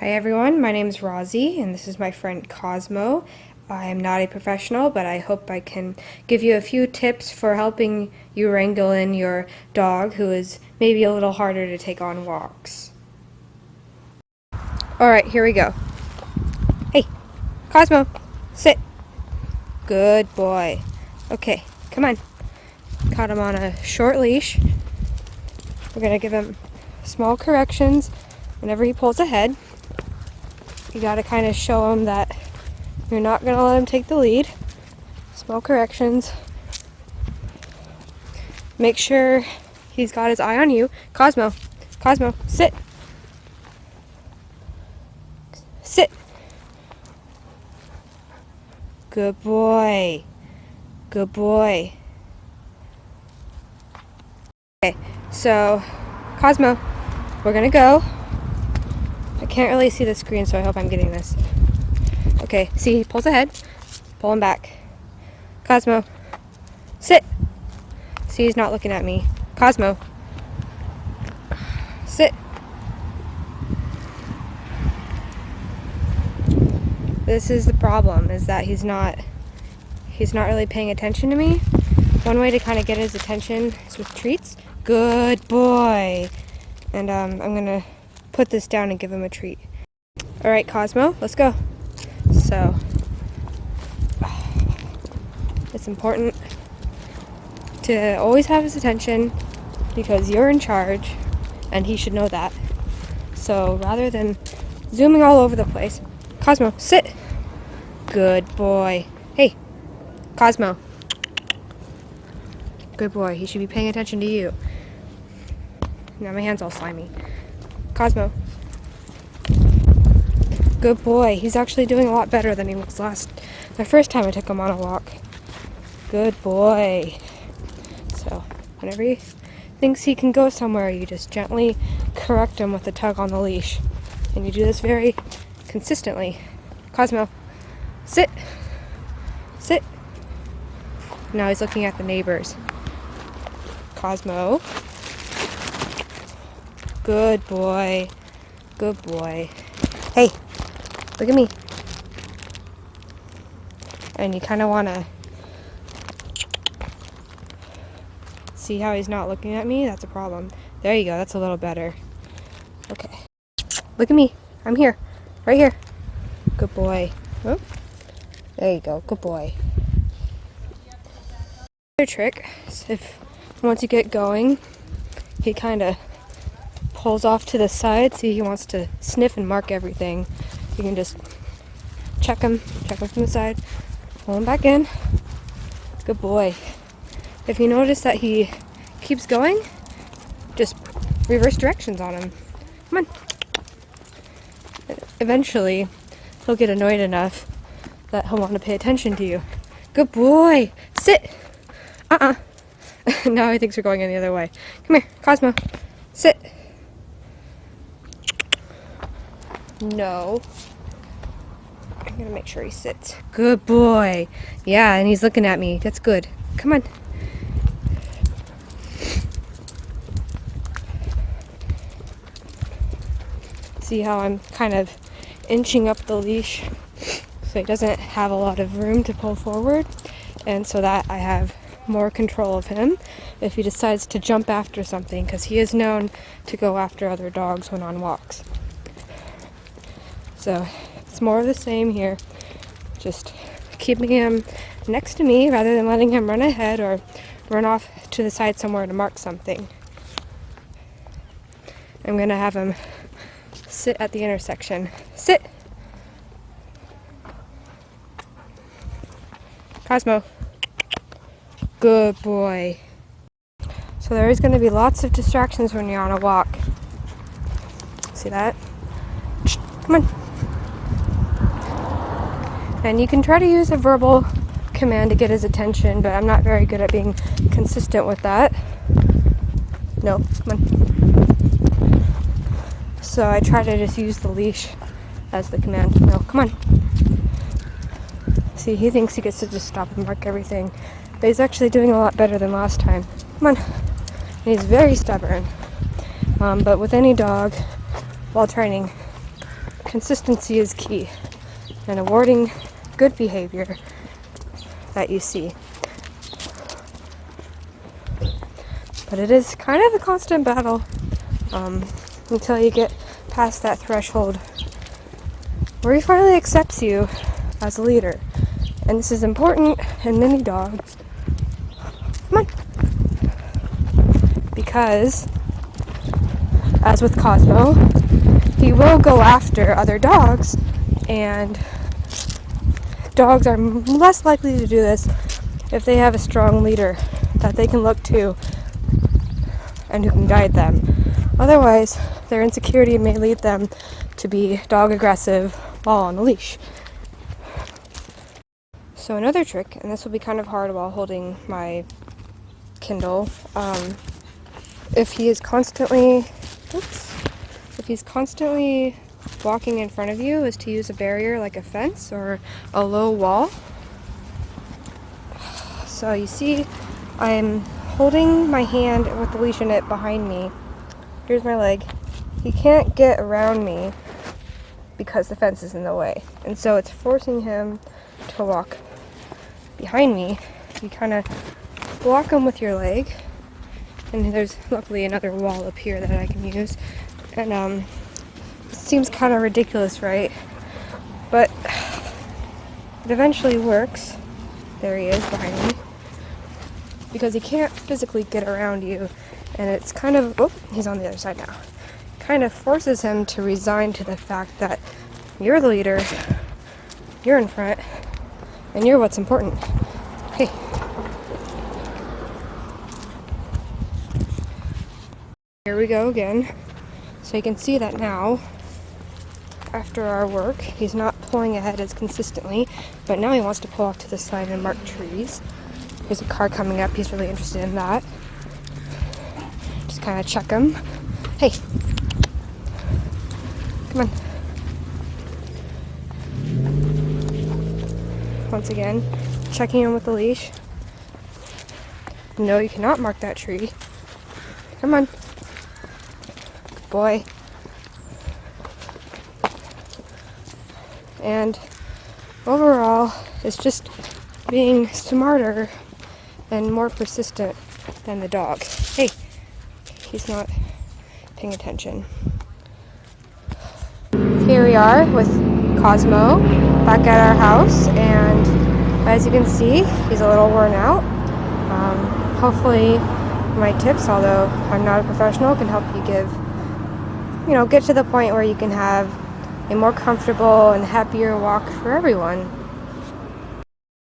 Hi everyone, my name is Rozie and this is my friend Cosmo. I am not a professional, but I hope I can give you a few tips for helping you wrangle in your dog who is maybe a little harder to take on walks. Alright, here we go. Hey, Cosmo, sit. Good boy. Okay, come on. Caught him on a short leash. We're going to give him small corrections whenever he pulls ahead. You gotta kind of show him that you're not gonna let him take the lead. Small corrections. Make sure he's got his eye on you. Cosmo, sit. Sit. Good boy. Good boy. Okay, so Cosmo, we're gonna go. I can't really see the screen, so I hope I'm getting this. Okay, see, he pulls ahead. Pull him back. Cosmo, sit. See, he's not looking at me. Cosmo, sit. This is the problem, is that he's not really paying attention to me. One way to kind of get his attention is with treats. Good boy. And I'm gonna put this down and give him a treat. All right, Cosmo, let's go. So, it's important to always have his attention because you're in charge and he should know that. So rather than zooming all over the place, Cosmo, sit. Good boy. Hey, Cosmo. Good boy. He should be paying attention to you. Now my hand's all slimy. Cosmo. Good boy. He's actually doing a lot better than he was the first time I took him on a walk. Good boy. So, whenever he thinks he can go somewhere, you just gently correct him with a tug on the leash. And you do this very consistently. Cosmo, sit. Sit. Now he's looking at the neighbors. Cosmo. Good boy. Good boy. Hey, look at me. And you kind of want to see how he's not looking at me? That's a problem. There you go. That's a little better. Okay. Look at me. I'm here. Right here. Good boy. Oh. There you go. Good boy. Another trick is if once you get going, he kind of pulls off to the side. See, he wants to sniff and mark everything. You can just check him from the side, pull him back in. Good boy. If you notice that he keeps going, just reverse directions on him. Come on. Eventually, he'll get annoyed enough that he'll want to pay attention to you. Good boy. Sit. Now he thinks we're going in the other way. Come here, Cosmo. Sit. No. I'm gonna make sure he sits. Good boy. Yeah, and he's looking at me. That's good. Come on. See how I'm kind of inching up the leash so he doesn't have a lot of room to pull forward, and so that I have more control of him if he decides to jump after something, because he is known to go after other dogs when on walks. So it's more of the same here, just keeping him next to me rather than letting him run ahead or run off to the side somewhere to mark something. I'm gonna have him sit at the intersection. Sit. Cosmo. Good boy. So there is going to be lots of distractions when you're on a walk. See that? Come on. And you can try to use a verbal command to get his attention, but I'm not very good at being consistent with that. No, come on. So I try to just use the leash as the command. No, come on. See, he thinks he gets to just stop and mark everything. But he's actually doing a lot better than last time. Come on. And he's very stubborn. But with any dog, while training, consistency is key in awarding good behavior that you see. But it is kind of a constant battle until you get past that threshold where he finally accepts you as a leader. And this is important in many dogs. Come on. Because, as with Cosmo, he will go after other dogs, and dogs are less likely to do this if they have a strong leader that they can look to and who can guide them. Otherwise, their insecurity may lead them to be dog aggressive while on a leash. So another trick, and this will be kind of hard while holding my Kindle, if he's constantly walking in front of you, is to use a barrier like a fence or a low wall. So you see, I'm holding my hand with the leash in it behind me. Here's my leg. He can't get around me because the fence is in the way. And so it's forcing him to walk behind me. You kind of block him with your leg. And there's luckily another wall up here that I can use. And it seems kind of ridiculous, right? But it eventually works. There he is behind me. Because he can't physically get around you. And it's kind of, oh, he's on the other side now. Kind of forces him to resign to the fact that you're the leader, you're in front, and you're what's important. Hey. Here we go again. So you can see that now, after our work, he's not pulling ahead as consistently, but now he wants to pull off to the side and mark trees. There's a car coming up, he's really interested in that. Just kind of check him. Hey, come on. Once again, checking him with the leash. No, you cannot mark that tree. Come on. Good boy. And overall, it's just being smarter and more persistent than the dog. Hey, he's not paying attention. Here we are with Cosmo back at our house, and as you can see, he's a little worn out. Hopefully my tips, although I'm not a professional, can help you get to the point where you can have a more comfortable and happier walk for everyone.